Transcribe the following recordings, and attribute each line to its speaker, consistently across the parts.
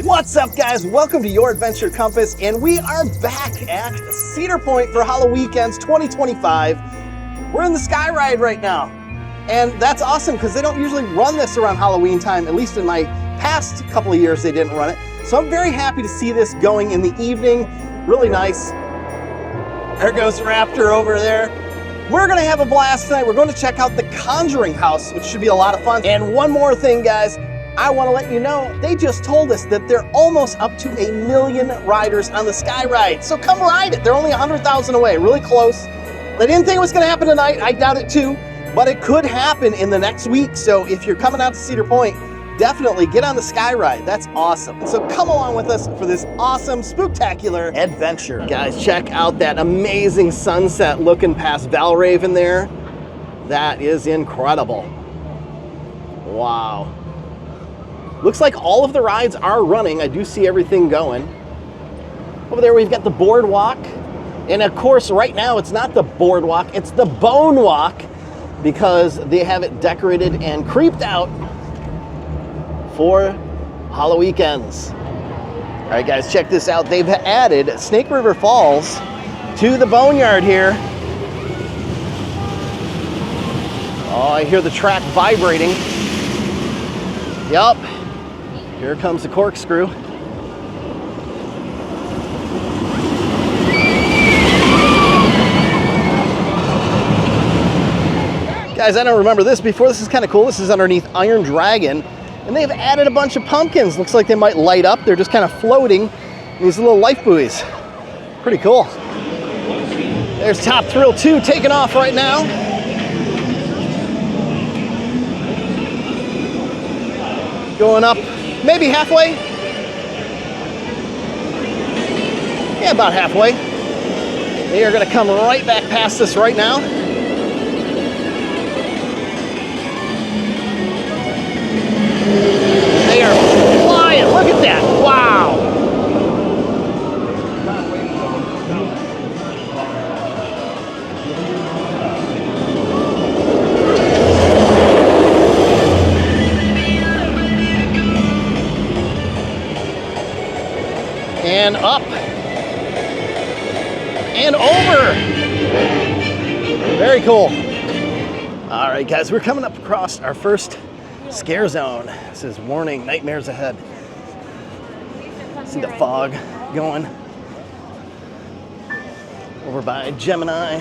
Speaker 1: What's up, guys? Welcome to Your Adventure Compass, and we are back at Cedar Point for Halloweekends 2025. We're in the Sky Ride right now, and that's awesome because they don't usually run this around Halloween time. At least in my past couple of years, they didn't run it. So I'm very happy to see this going in the evening. Really nice. There goes Raptor over there. We're gonna have a blast tonight. We're going to check out the Conjuring house, which should be a lot of fun. And one more thing, guys. I want to let you know, they just told us that they're almost up to 1 million riders on the Sky Ride. So come ride it. They're only 100,000 away, really close. They didn't think it was going to happen tonight. I doubt it too, but it could happen in the next week. So if you're coming out to Cedar Point, definitely get on the Sky Ride. That's awesome. So come along with us for this awesome, spooktacular adventure. Guys, check out that amazing sunset looking past Valraven there. That is incredible. Wow. Looks like all of the rides are running. I do see everything going. Over there we've got the boardwalk. And of course, right now it's not the boardwalk, it's the bone walk because they have it decorated and creeped out for Halloweekends. All right, guys, check this out. They've added Snake River Falls to the boneyard here. Oh, I hear the track vibrating. Yup. Here comes the corkscrew. Guys, I don't remember this before. This is kind of cool. This is underneath Iron Dragon, and they've added a bunch of pumpkins. Looks like they might light up. They're just kind of floating in these little life buoys. Pretty cool. There's Top Thrill 2 taking off right now. Going up maybe halfway. Yeah, about halfway. They are going to come right back past us right now. They are flying. Look at that. Wow. And up and over. Very cool. All right, guys, we're coming up across our first scare zone. This is warning, nightmares ahead. See the fog going over by Gemini.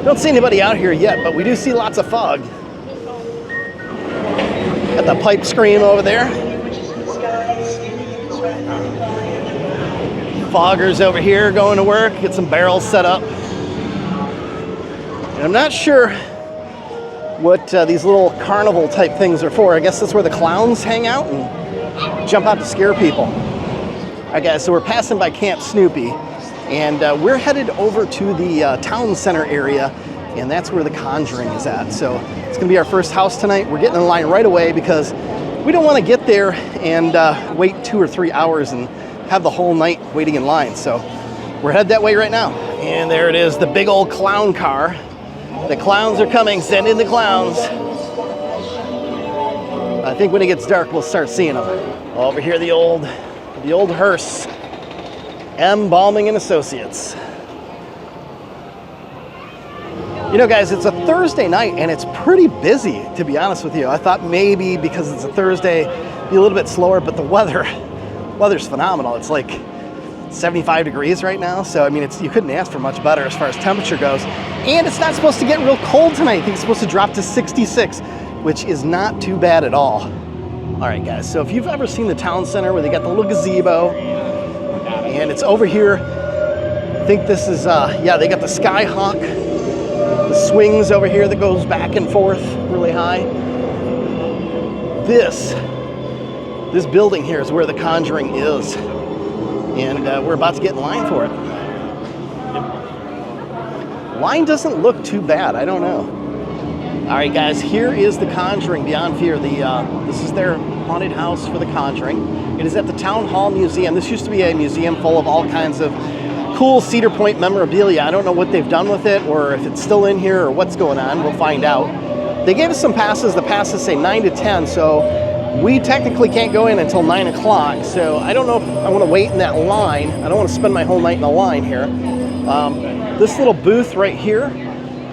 Speaker 1: Don't see anybody out here yet, but we do see lots of fog. Got the pipe scream over there. Foggers over here going to work, get some barrels set up. And I'm not sure what these little carnival type things are for. I guess that's where the clowns hang out and jump out to scare people. All right, guys, so we're passing by Camp Snoopy, and we're headed over to the town center area, and that's where the Conjuring is at. So it's gonna be our first house tonight. We're getting in line right away because we don't want to get there and wait 2 or 3 hours and have the whole night waiting in line. So we're headed that way right now. And there it is, the big old clown car. The clowns are coming, send in the clowns. I think when it gets dark, we'll start seeing them. Over here, the old hearse. Embalming and Associates. You know, guys, it's a Thursday night and it's pretty busy, to be honest with you. I thought maybe because it's a Thursday, be a little bit slower, but the weather's phenomenal. It's like 75 degrees right now, so I mean, you couldn't ask for much better as far as temperature goes. And it's not supposed to get real cold tonight. I think it's supposed to drop to 66, which is not too bad at all. All right, guys, so if you've ever seen the town center where they got the little gazebo, and it's over here, I think this is, yeah, they got the Skyhawk, the swings over here that goes back and forth really high. This building here is where the Conjuring is. And we're about to get in line for it. Line doesn't look too bad, I don't know. All right, guys, here is the Conjuring Beyond Fear. This is their haunted house for the Conjuring. It is at the Town Hall Museum. This used to be a museum full of all kinds of cool Cedar Point memorabilia. I don't know what they've done with it or if it's still in here or what's going on. We'll find out. They gave us some passes. The passes say 9 to 10, so We technically can't go in until 9 o'clock, so I don't know if I want to wait in that line. I don't want to spend my whole night in the line here. This little booth right here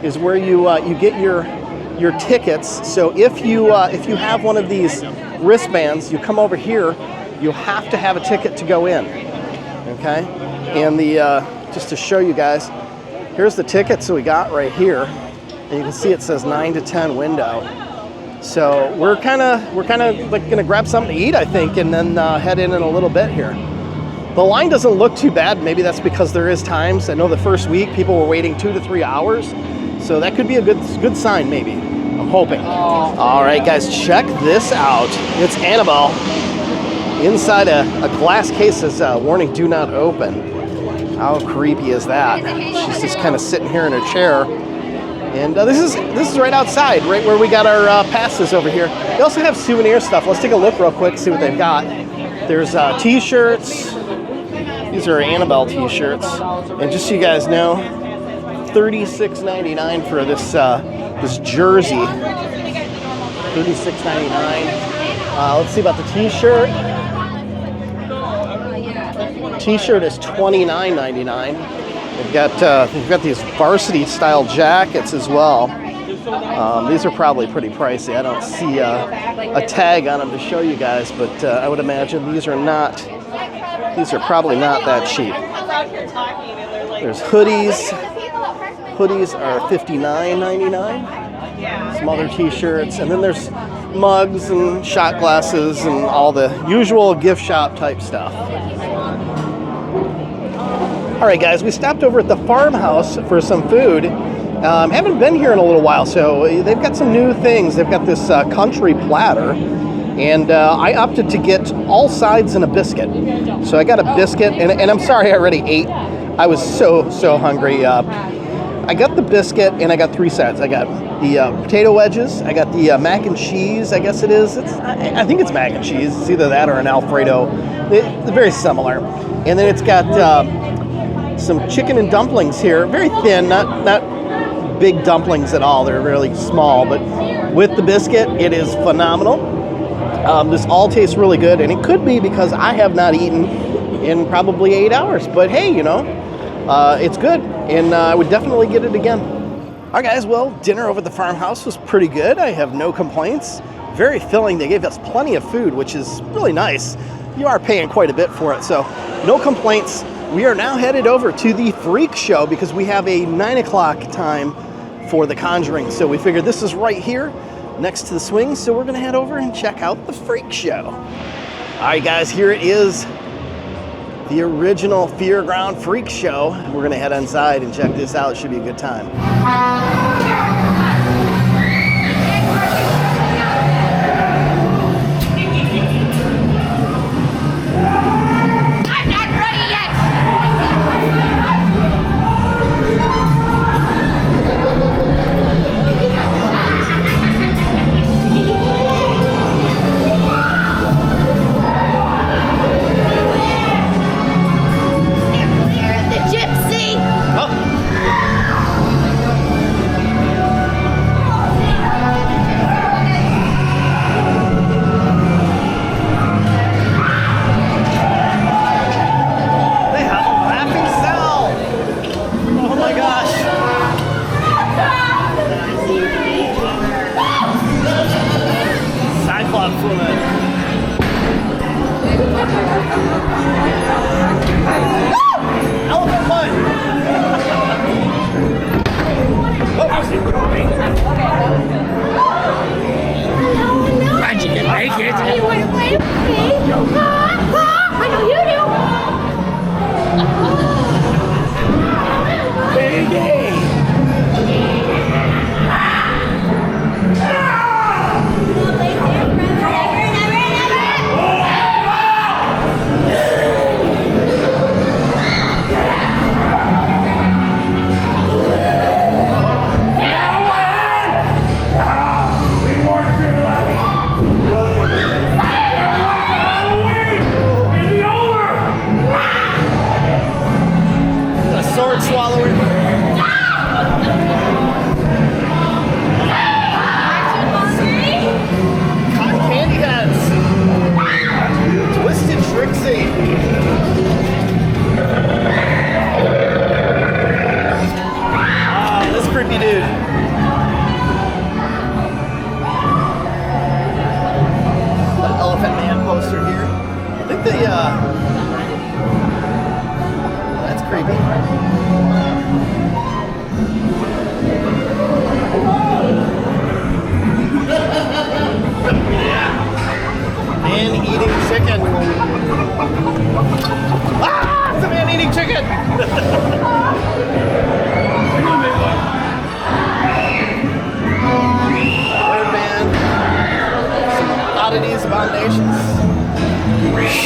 Speaker 1: is where you get your tickets. So if you have one of these wristbands, you come over here. You have to have a ticket to go in. Okay, and the just to show you guys, here's the tickets that we got right here, and you can see it says 9 to 10 window. So we're kind of like gonna grab something to eat, I think, and then head in a little bit here. The line doesn't look too bad. Maybe that's because there is times. I know the first week people were waiting 2 to 3 hours, so that could be a good sign. Maybe, I'm hoping. All right, guys, check this out. It's Annabelle inside a glass case. Says warning, do not open. How creepy is that? She's just kind of sitting here in her chair. And this is right outside, right where we got our passes over here. They also have souvenir stuff. Let's take a look real quick, see what they've got. There's t-shirts. These are Annabelle t-shirts. And just so you guys know, $36.99 for this jersey. $36.99. Let's see about the t-shirt. T-shirt is $29.99. They've got these varsity style jackets as well. These are probably pretty pricey. I don't see a tag on them to show you guys, but I would imagine these are probably not that cheap. There's hoodies. Hoodies are $59.99. Some other t-shirts, and then there's mugs and shot glasses and all the usual gift shop type stuff. All right, guys, we stopped over at the farmhouse for some food. Haven't been here in a little while, so they've got some new things. They've got this country platter, and I opted to get all sides and a biscuit. So I got a biscuit, and I'm sorry I already ate. I was so hungry. I got the biscuit, and I got 3 sides. I got the potato wedges. I got the mac and cheese, I guess it is. I think it's mac and cheese. It's either that or an Alfredo. They're very similar. And then it's got some chicken and dumplings here, very thin, not big dumplings at all. They're really small, but with the biscuit, it is phenomenal. This all tastes really good, and it could be because I have not eaten in probably 8 hours, but hey, you know, it's good, and I would definitely get it again. All right, guys, well, dinner over at the farmhouse was pretty good. I have no complaints. Very filling. They gave us plenty of food, which is really nice. You are paying quite a bit for it, so no complaints. We are now headed over to the Freak Show because we have a 9 o'clock time for the Conjuring. So we figured this is right here next to the swings. So we're gonna head over and check out the Freak Show. All right, guys, here it is. The original Fairground Freak Show. We're gonna head inside and check this out. It should be a good time. chicken. Ah! It's a man eating chicken! Weird man. Some oddities, abominations.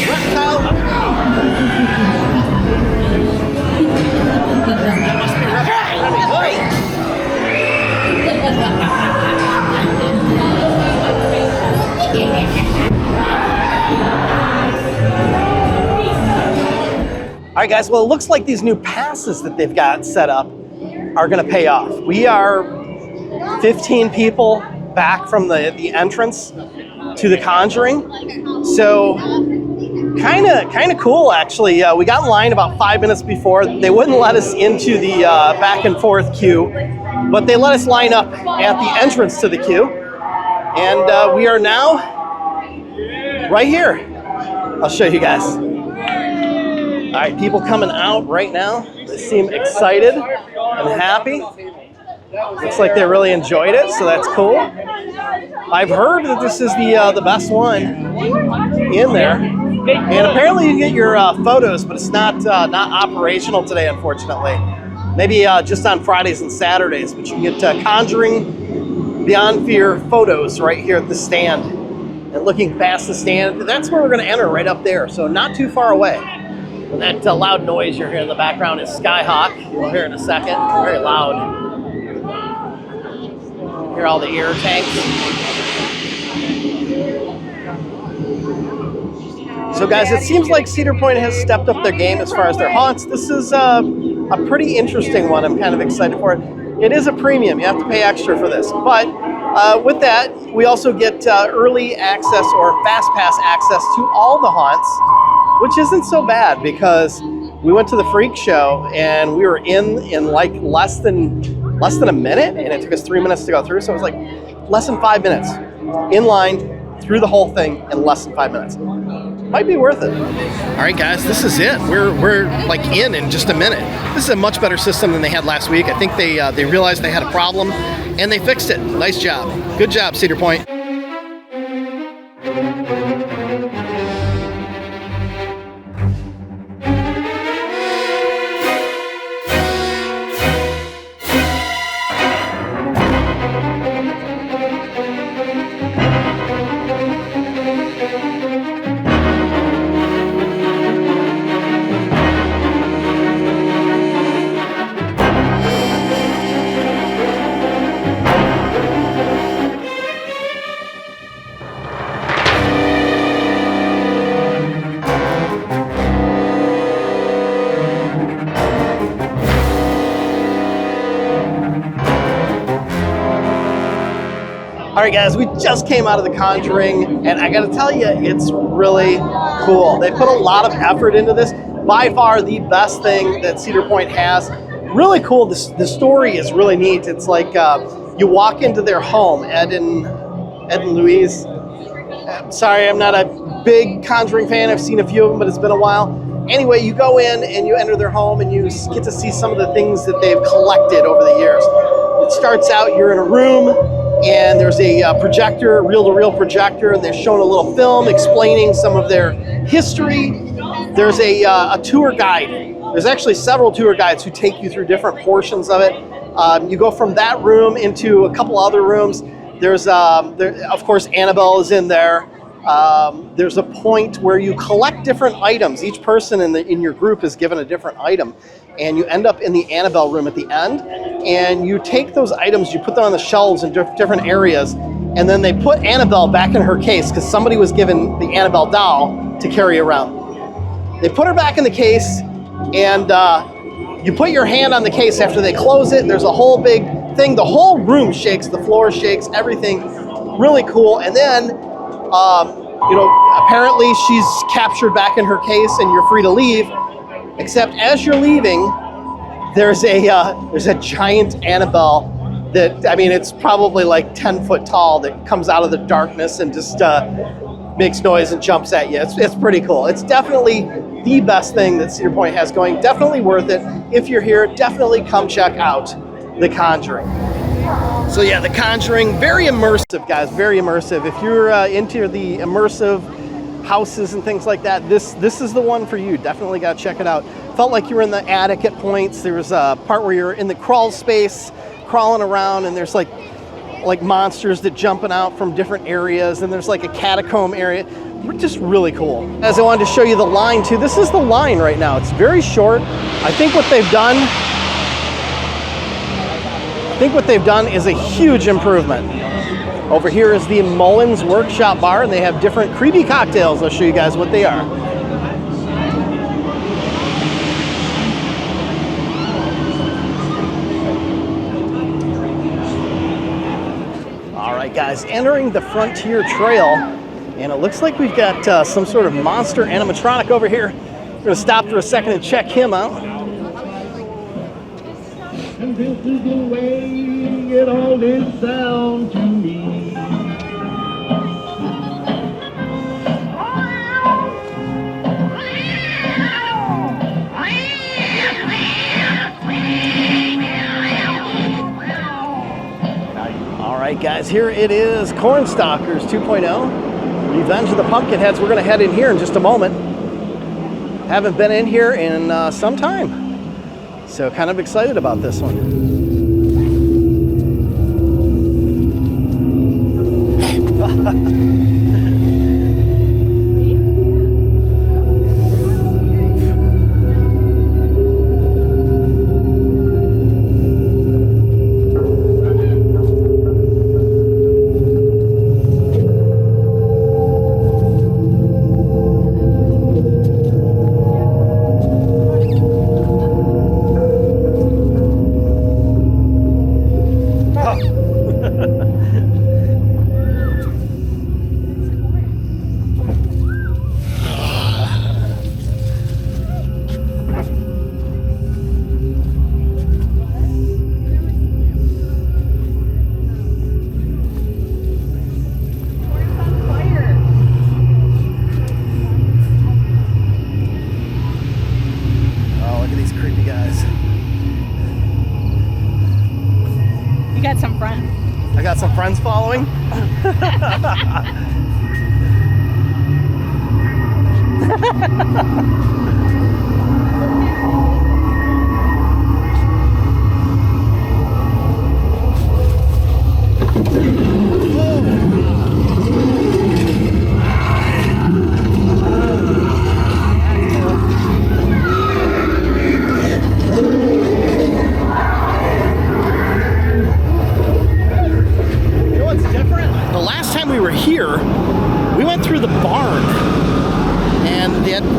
Speaker 1: Reptile. That must be reptile. All right, guys, well, it looks like these new passes that they've got set up are gonna pay off. We are 15 people back from the entrance to the Conjuring. So kind of cool, actually. We got in line about 5 minutes before. They wouldn't let us into the back and forth queue, but they let us line up at the entrance to the queue. And we are now right here. I'll show you guys. All right, people coming out right now. They seem excited and happy. Looks like they really enjoyed it, so that's cool. I've heard that this is the best one in there. And apparently you can get your photos, but it's not operational today, unfortunately. Maybe just on Fridays and Saturdays, but you can get Conjuring Beyond Fear photos right here at the stand. And looking past the stand, that's where we're gonna enter, right up there, so not too far away. And that loud noise you're hearing in the background is Skyhawk. We'll hear in a second, very loud. Hear all the air tanks. So guys, it seems like Cedar Point has stepped up their game as far as their haunts. This is a pretty interesting one. I'm kind of excited for it. It is a premium. You have to pay extra for this. But with that, we also get early access or fast pass access to all the haunts, which isn't so bad because we went to the Freak Show and we were in like less than a minute, and it took us 3 minutes to go through. So it was like less than 5 minutes in line through the whole thing in less than 5 minutes. Might be worth it. All right, guys, this is it. We're like in just a minute. This is a much better system than they had last week. I think they realized they had a problem and they fixed it. Nice job. Good job, Cedar Point. All right, guys, we just came out of the Conjuring, and I gotta tell you, it's really cool. They put a lot of effort into this. By far the best thing that Cedar Point has. Really cool. The story is really neat. It's like you walk into their home, Ed and Louise. Sorry, I'm not a big Conjuring fan. I've seen a few of them, but it's been a while. Anyway, you go in and you enter their home and you get to see some of the things that they've collected over the years. It starts out, you're in a room, and there's a projector, reel-to-reel projector, and they're showing a little film explaining some of their history. There's a tour guide. There's actually several tour guides who take you through different portions of it. You go from that room into a couple other rooms. There's, of course, Annabelle is in there. There's a point where you collect different items. Each person in your group is given a different item, and you end up in the Annabelle room at the end, and you take those items, you put them on the shelves in different areas, and then they put Annabelle back in her case because somebody was given the Annabelle doll to carry around. They put her back in the case, and you put your hand on the case after they close it. There's a whole big thing. The whole room shakes, the floor shakes, everything. Really cool. And then apparently she's captured back in her case and you're free to leave, except as you're leaving, there's a giant Annabelle that, I mean, it's probably like 10 foot tall that comes out of the darkness and just makes noise and jumps at you. It's pretty cool. It's definitely the best thing that Cedar Point has going. Definitely worth it. If you're here, definitely come check out The Conjuring. So yeah, The Conjuring, very immersive, guys, very immersive. If you're into the immersive houses and things like that, this is the one for you. Definitely got to check it out. Felt like you were in the attic at points. There was a part where you're in the crawl space, crawling around, and there's like monsters that jumping out from different areas, and there's like a catacomb area. Just really cool. As I wanted to show you the line too, this is the line right now. It's very short. I think what they've done is a huge improvement. Over here is the Mullins Workshop Bar, and they have different creepy cocktails. I'll show you guys what they are. All right, guys, entering the Frontier Trail, and it looks like we've got some sort of monster animatronic over here. We're gonna stop for a second and check him out.
Speaker 2: And this is the way it all did sound to me.
Speaker 1: All right, guys, here it is, Cornstalkers 2.0, Revenge of the Pumpkinheads. We're gonna head in here in just a moment. Haven't been in here in some time, so kind of excited about this one. Friends following.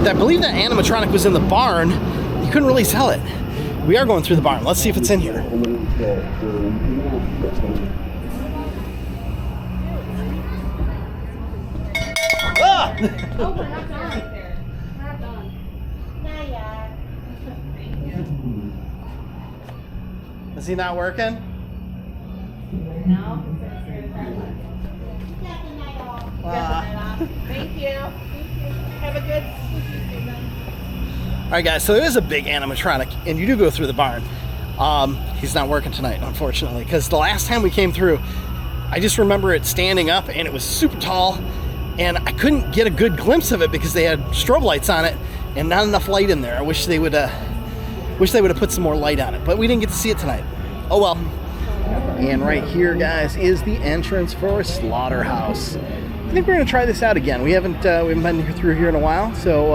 Speaker 1: I believe that animatronic was in the barn. You couldn't really sell it. We are going through the barn. Let's see if it's in here. Ah!
Speaker 3: Oh, we're not done right there. We're not done. Not yet.
Speaker 1: Is he not working?
Speaker 3: No. Thank you. Have a good season.
Speaker 1: All right, guys, so there is a big animatronic, and you do go through the barn. He's not working tonight, unfortunately, because the last time we came through, I just remember it standing up, and it was super tall, and I couldn't get a good glimpse of it because they had strobe lights on it and not enough light in there. I wish they would have put some more light on it, but we didn't get to see it tonight. Oh well. And right here, guys, is the entrance for Slaughterhouse. I think we're gonna try this out again. We haven't been through here in a while, so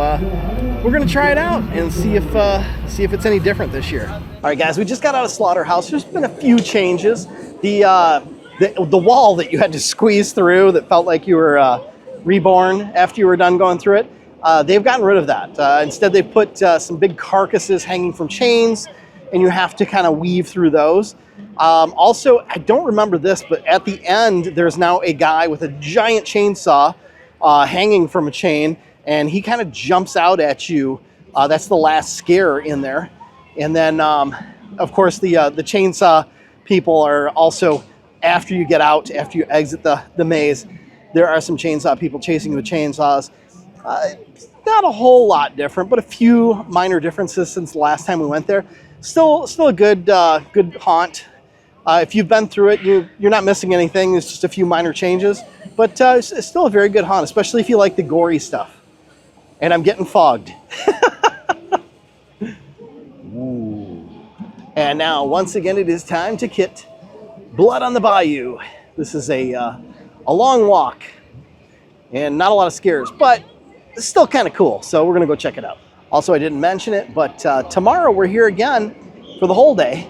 Speaker 1: we're gonna try it out and see if it's any different this year. All right, guys, we just got out of Slaughterhouse. There's been a few changes. The wall that you had to squeeze through that felt like you were reborn after you were done going through it, they've gotten rid of that. Instead, they put some big carcasses hanging from chains, and you have to kind of weave through those. Also, I don't remember this, but at the end, there's now a guy with a giant chainsaw hanging from a chain, and he kind of jumps out at you. That's the last scare in there. And then, of course, the chainsaw people are also, after you get out, after you exit the maze, there are some chainsaw people chasing you with chainsaws. Not a whole lot different, but a few minor differences since the last time we went there. Still a good haunt. If you've been through it, you're not missing anything. There's just a few minor changes, But it's still a very good hunt, especially if you like the gory stuff. And I'm getting fogged. Ooh. And now, once again, it is time to kit Blood on the Bayou. This is a long walk and not a lot of scares, but it's still kind of cool. So we're going to go check it out. Also, I didn't mention it, but tomorrow we're here again for the whole day.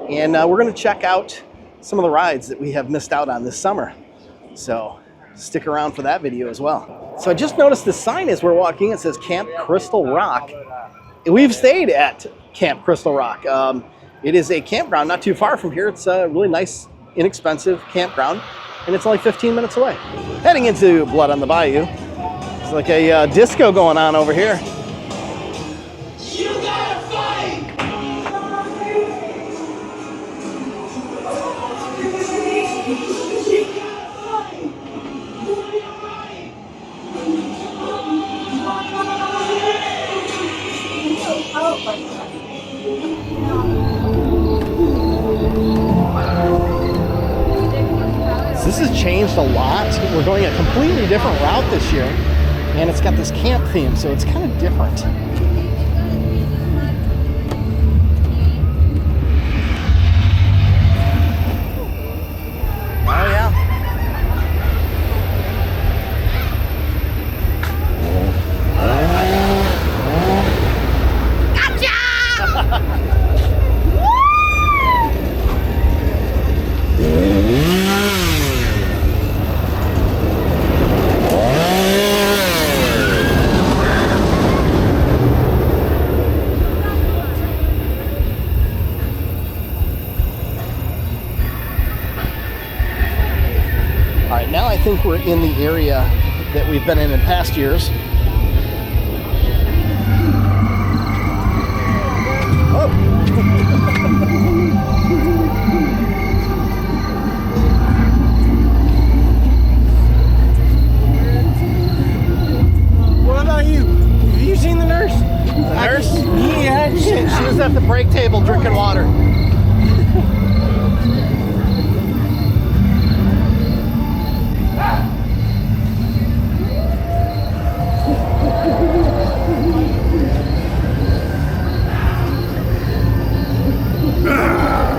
Speaker 1: And we're going to check out some of the rides that we have missed out on this summer. So stick around for that video as well. So I just noticed the sign as we're walking. It says Camp Crystal Rock. We've stayed at Camp Crystal Rock. It is a campground not too far from here. It's a really nice, inexpensive campground, and it's only 15 minutes away. Heading into Blood on the Bayou. It's like a disco going on over here.
Speaker 2: You gotta fight!
Speaker 1: This has changed a lot. We're going a completely different route this year, and it's got this camp theme, so it's kind of different. Oh yeah. All right, now I think we're in the area that we've been in past years. Oh.
Speaker 4: What about you? Have you seen the nurse?
Speaker 1: The nurse?
Speaker 4: Yeah,
Speaker 1: She was at the break table drinking water.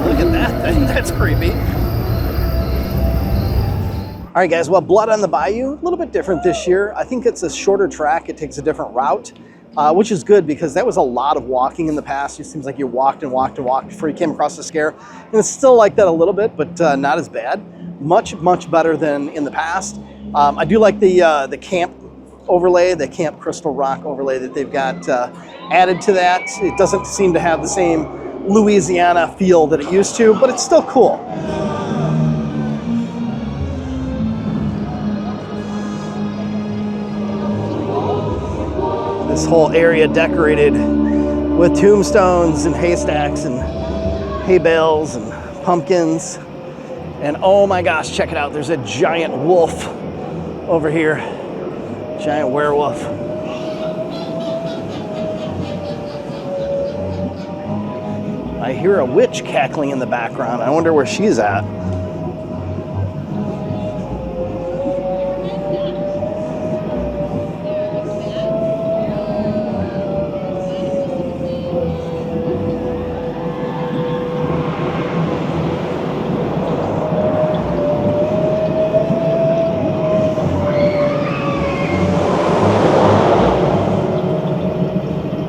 Speaker 1: Look at that thing. That's creepy. All right, guys. Well, Blood on the Bayou, a little bit different this year. I think it's a shorter track. It takes a different route, which is good because that was a lot of walking in the past. It seems like you walked and walked and walked before you came across the scare. And it's still like that a little bit, but not as bad. Much, much better than in the past. I do like the camp overlay, the Camp Crystal Rock overlay that they've got added to that. It doesn't seem to have the same Louisiana feel that it used to, but it's still cool. This whole area decorated with tombstones and haystacks and hay bales and pumpkins. And oh my gosh, check it out. There's a giant wolf over here. Giant werewolf. I hear a witch cackling in the background. I wonder where she's at.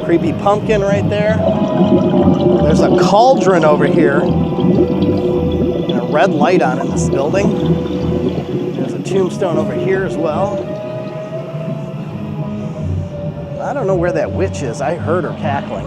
Speaker 1: Creepy pumpkin right there. There's a cauldron over here. And a red light on in this building. There's a tombstone over here as well. I don't know where that witch is. I heard her cackling.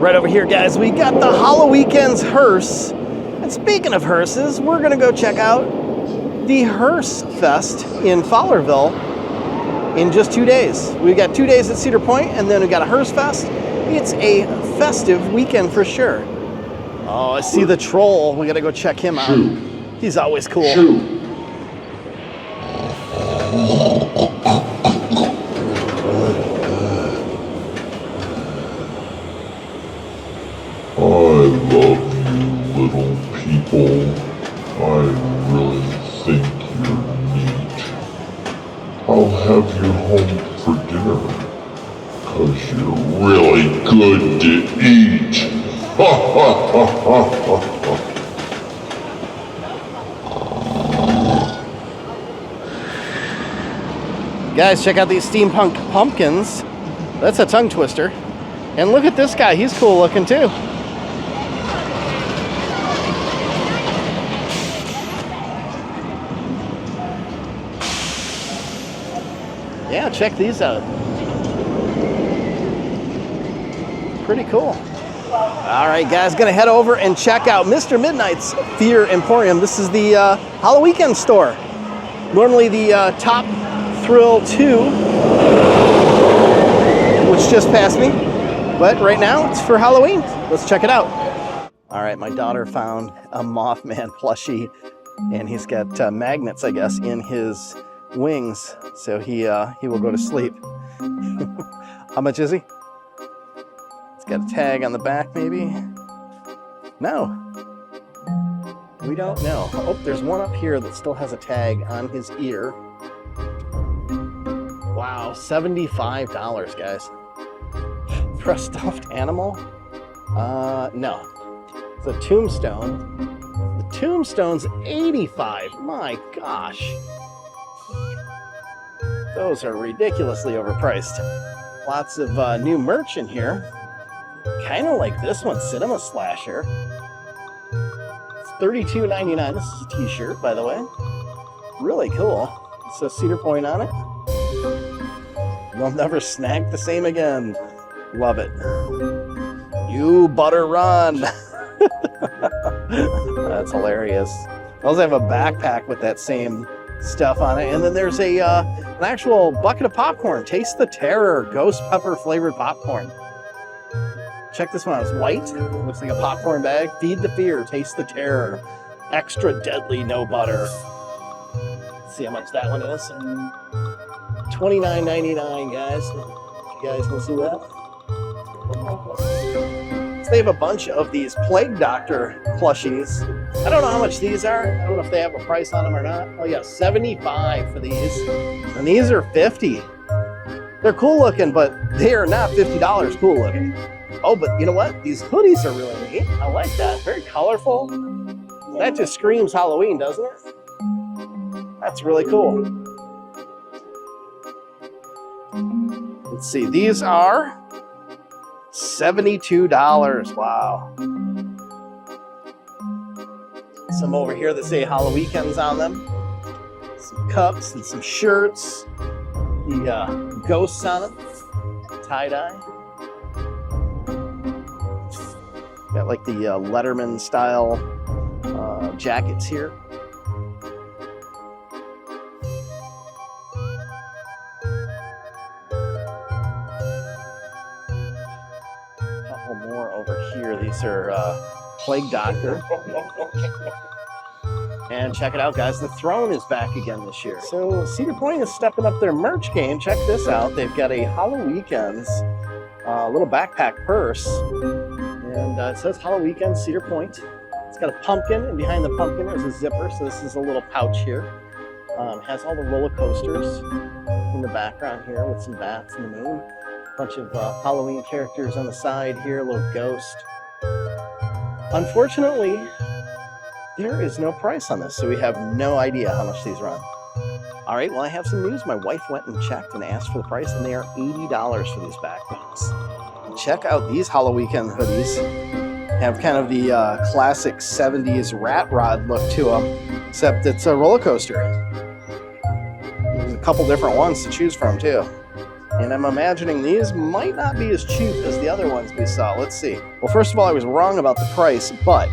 Speaker 1: Right over here, guys, we got the Halloweekends hearse. And speaking of hearses, we're gonna go check out the Hearse Fest in Fowlerville in just 2 days. We got 2 days at Cedar Point, and then we got a Hearse Fest. It's a festive weekend for sure. Oh, I see the troll. We gotta go check him out. He's always cool.
Speaker 5: I love you, little people. I really think you're neat. I'll have you home for dinner, 'cause you're really good to eat. Ha ha ha ha ha ha.
Speaker 1: Guys, check out these steampunk pumpkins. That's a tongue twister. And look at this guy, he's cool looking too. Yeah, check these out. Pretty cool. All right, guys, gonna head over and check out Mr. Midnight's Fear Emporium. This is the Halloween store. Normally the Top Thrill 2, which just passed me. But right now, it's for Halloween. Let's check it out. All right, my daughter found a Mothman plushie, and he's got magnets, I guess, in his wings, so he will go to sleep. How much is he? It's got a tag on the back, maybe? No. We don't know. Oh, there's one up here that still has a tag on his ear. Wow, $75, guys. For a stuffed animal? No. It's a tombstone. The tombstone's $85. My gosh. Those are ridiculously overpriced. Lots of new merch in here. Kind of like this one, Cinema Slasher. It's $32.99. This is a t-shirt, by the way. Really cool. It says Cedar Point on it. You'll never snack the same again. Love it. You better run. That's hilarious. I also have a backpack with that same stuff on it. And then there's a an actual bucket of popcorn. Taste the Terror ghost pepper flavored popcorn. Check this one out. It's white. Looks like a popcorn bag. Feed the fear. Taste the terror. Extra deadly, no butter. Let's see how much that one is. $29.99, guys. You guys can see that. So they have a bunch of these Plague Doctor plushies. I don't know how much these are. I don't know if they have a price on them or not. Oh yeah, $75 for these. And these are $50. They're cool looking, but they are not $50 cool looking. Oh, but you know what? These hoodies are really neat. I like that. Very colorful. That just screams Halloween, doesn't it? That's really cool. Let's see. These are $72. Wow. Some over here that say Halloweekends on them. Some cups and some shirts. The ghosts on them. Tie-dye. Got like the Letterman style jackets here. A couple more over here. These are Plague Doctor. And check it out, guys. The Throne is back again this year. So Cedar Point is stepping up their merch game. Check this out. They've got a Halloweekends little backpack purse. And it says Halloweekends Cedar Point. It's got a pumpkin, and behind the pumpkin there's a zipper. So this is a little pouch here. Has all the roller coasters in the background here with some bats and the moon. A bunch of Halloween characters on the side here, a little ghost. Unfortunately, there is no price on this, so we have no idea how much these run. All right, well, I have some news. My wife went and checked and asked for the price, and they are $80 for these backpacks. Check out these Halloweekend hoodies. Have kind of the classic 70s rat rod look to them, except it's a roller coaster. There's a couple different ones to choose from, too. And I'm imagining these might not be as cheap as the other ones we saw. Let's see. Well, first of all, I was wrong about the price, but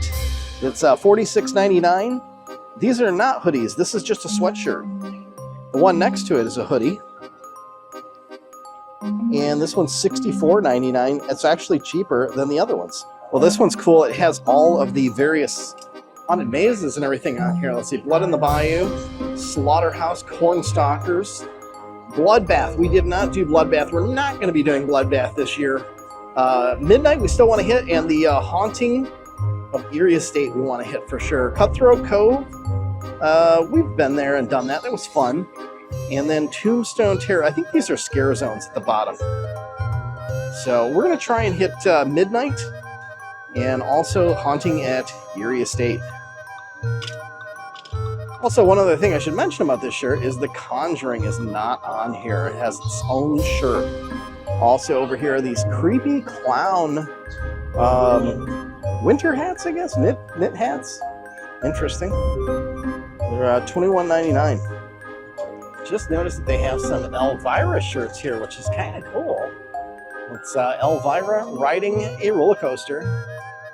Speaker 1: it's $46.99. these are not hoodies. This is just a sweatshirt. The one next to it is a hoodie. And this one's $64.99. It's actually cheaper than the other ones. Well, this one's cool. It has all of the various haunted mazes and everything on here. Let's see. Blood in the Bayou, Slaughterhouse, Cornstalkers, Bloodbath. We did not do Bloodbath. We're not going to be doing Bloodbath this year. Midnight we still want to hit, and the Haunting of Eerie Estate we want to hit for sure. Cutthroat Cove, we've been there and done that. That was fun. And then Tombstone Terror. I think these are scare zones at the bottom. So we're going to try and hit Midnight and also Haunting at Eerie Estate. Also, one other thing I should mention about this shirt is the Conjuring is not on here. It has its own shirt. Also over here are these creepy clown winter hats, I guess? Knit hats? Interesting. They're $21.99. Just noticed that they have some Elvira shirts here, which is kind of cool. It's Elvira riding a roller coaster.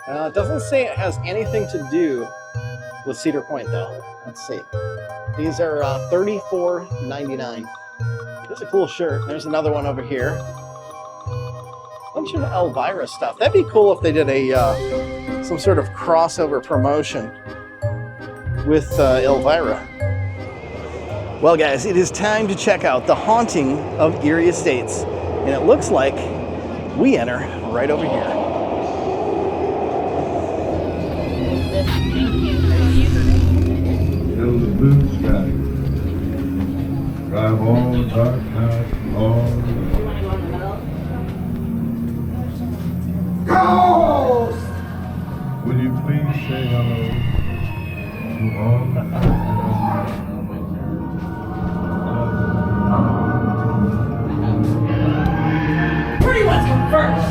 Speaker 1: It doesn't say it has anything to do with Cedar Point, though. Let's see. These are $34.99. This is a cool shirt. There's another one over here. Bunch of Elvira stuff. That'd be cool if they did a some sort of crossover promotion with Elvira. Well, guys, it is time to check out the Haunting of Eerie Estates, and it looks like we enter right over here.
Speaker 2: Till the blue sky, drive all the dark night long. Ghost! Will you please say hello to all the
Speaker 3: Pretty ones come first.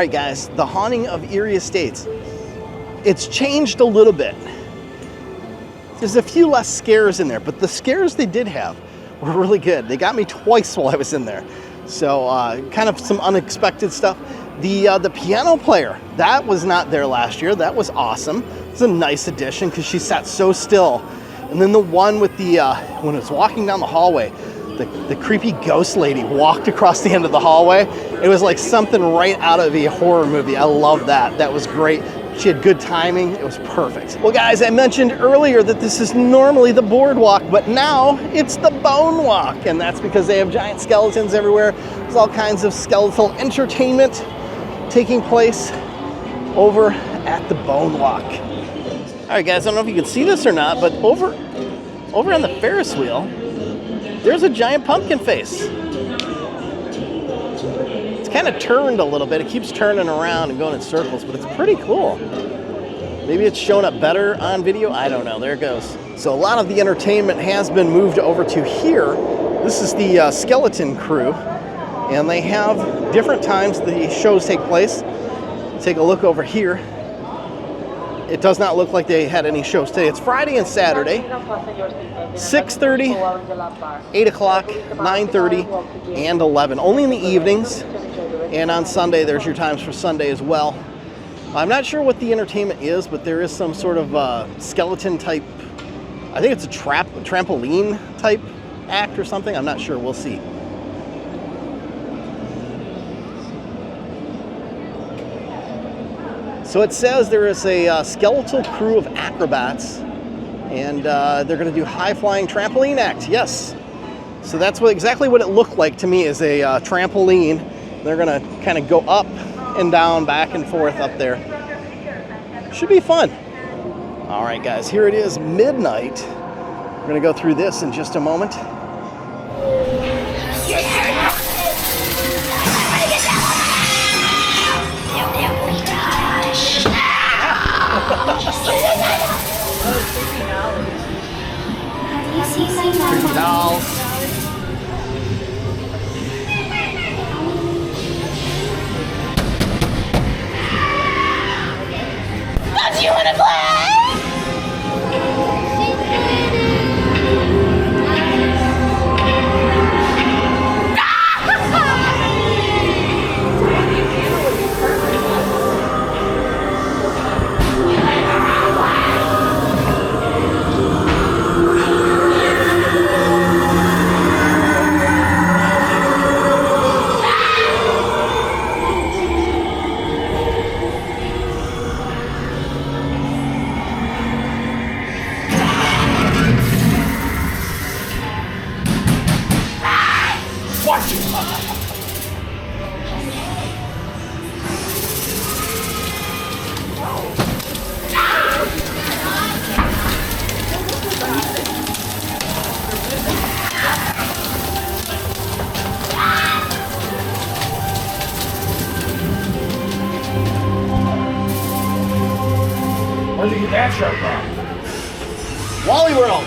Speaker 1: right, guys, the Haunting of Eerie Estates. It's changed a little bit. There's a few less scares in there, but the scares they did have were really good. They got me twice while I was in there. So kind of some unexpected stuff. The piano player, that was not there last year. That was awesome. It's a nice addition because she sat so still. And then the one with the, when it was walking down the hallway, the creepy ghost lady walked across the end of the hallway. It was like something right out of a horror movie. I love that. That was great. She had good timing. It was perfect. Well, guys, I mentioned earlier that this is normally the boardwalk, but now it's the bone walk. And that's because they have giant skeletons everywhere. There's all kinds of skeletal entertainment taking place over at the bone walk. All right, guys, I don't know if you can see this or not, but over on the Ferris wheel, there's a giant pumpkin face. It's kind of turned a little bit. It keeps turning around and going in circles, but it's pretty cool. Maybe it's showing up better on video. I don't know. There it goes. So a lot of the entertainment has been moved over to here. This is the skeleton crew, and they have different times the shows take place. Take a look over here. It does not look like they had any shows today. It's Friday and Saturday, 6:30, 8 o'clock, 9:30, and 11. Only in the evenings. And on Sunday, there's your times for Sunday as well. I'm not sure what the entertainment is, but there is some sort of skeleton type, I think it's a trampoline type act or something. I'm not sure. We'll see. So it says there is a skeletal crew of acrobats, and they're going to do high-flying trampoline act. Yes. So that's exactly what it looked like to me, is a trampoline. They're going to kind of go up and down, back and forth up there. Should be fun. All right, guys, here it is, midnight. We're going to go through this in just a moment. Dolls.
Speaker 6: Don't you want to play?
Speaker 7: Where'd you get that shirt from?
Speaker 1: Wally World.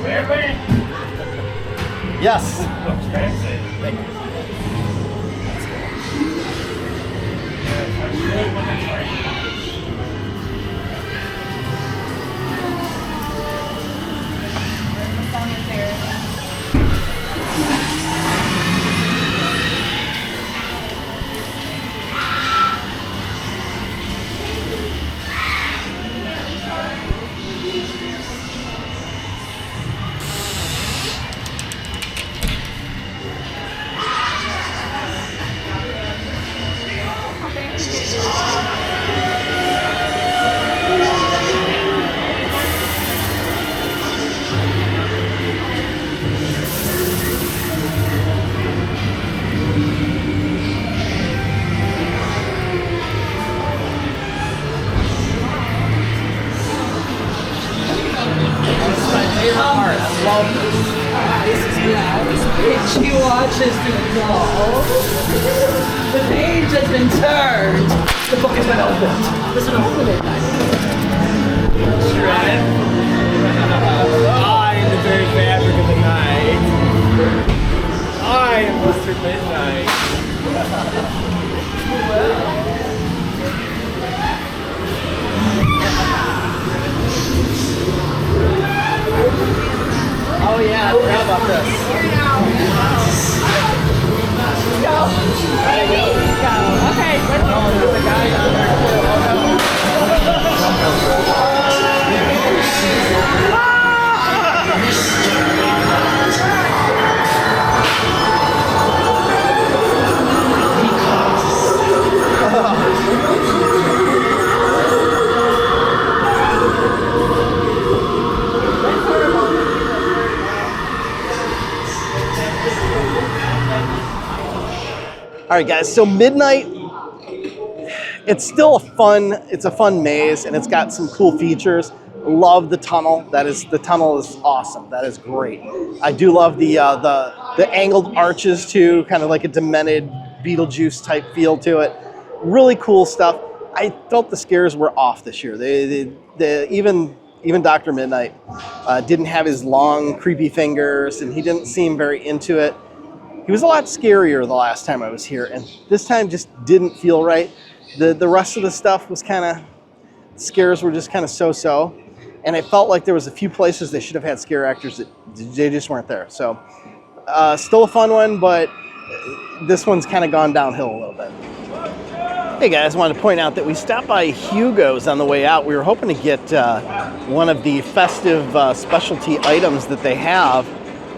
Speaker 7: Really?
Speaker 1: Yes.
Speaker 7: Looks fancy. Thank you.
Speaker 8: She watches the dolls. The page has been turned. The book has been opened. Listen, open it. Shred. I am the very fabric of the night. I am Mr. Midnight. Well.
Speaker 1: right, guys, so midnight, it's still it's a fun maze, and it's got some cool features. Love the tunnel. The tunnel is awesome. That is great. I do love the angled arches too, kind of like a demented Beetlejuice type feel to it. Really cool stuff. I felt the scares were off this year. Even Dr. Midnight didn't have his long, creepy fingers, and he didn't seem very into it. He was a lot scarier the last time I was here, and this time just didn't feel right. The rest of the stuff was kind of, scares were just kind of so-so, and I felt like there was a few places they should have had scare actors that they just weren't there. So still a fun one, but this one's kind of gone downhill a little bit. Hey guys, I wanted to point out that we stopped by Hugo's on the way out. We were hoping to get one of the festive specialty items that they have.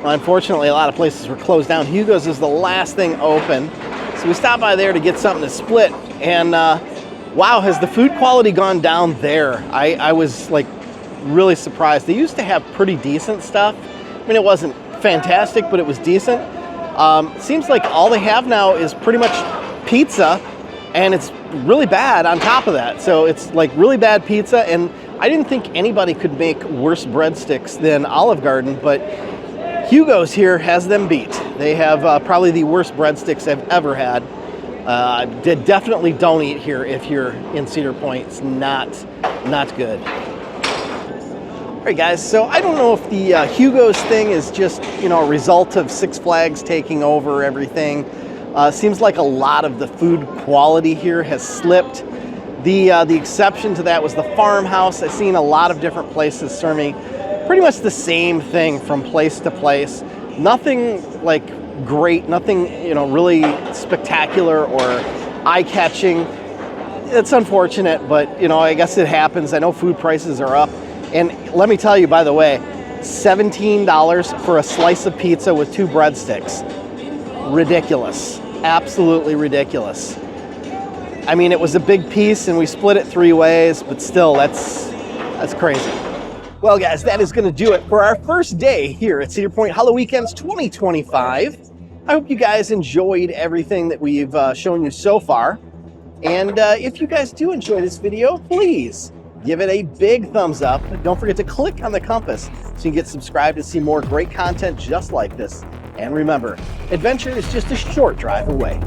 Speaker 1: Well, unfortunately, a lot of places were closed down. Hugo's is the last thing open. So we stopped by there to get something to split. And wow, has the food quality gone down there? I was like really surprised. They used to have pretty decent stuff. I mean, it wasn't fantastic, but it was decent. Seems like all they have now is pretty much pizza, and it's really bad on top of that. So it's like really bad pizza, and I didn't think anybody could make worse breadsticks than Olive Garden, but Hugo's here has them beat. They have probably the worst breadsticks I've ever had. Definitely don't eat here if you're in Cedar Point. It's not good. All right, guys, so I don't know if the Hugo's thing is just, you know, a result of Six Flags taking over everything. Seems like a lot of the food quality here has slipped. The exception to that was the farmhouse. I've seen a lot of different places serving pretty much the same thing from place to place. Nothing like great, nothing, you know, really spectacular or eye-catching. It's unfortunate, but you know, I guess it happens. I know food prices are up. And let me tell you, by the way, $17 for a slice of pizza with 2 breadsticks. Ridiculous. Absolutely ridiculous. I mean, it was a big piece and we split it 3 ways, but still, that's crazy. Well, guys, that is going to do it for our first day here at Cedar Point Halloweekends 2025. I hope you guys enjoyed everything that we've shown you so far. And if you guys do enjoy this video, please give it a big thumbs up. Don't forget to click on the compass so you can get subscribed and see more great content just like this. And remember, adventure is just a short drive away.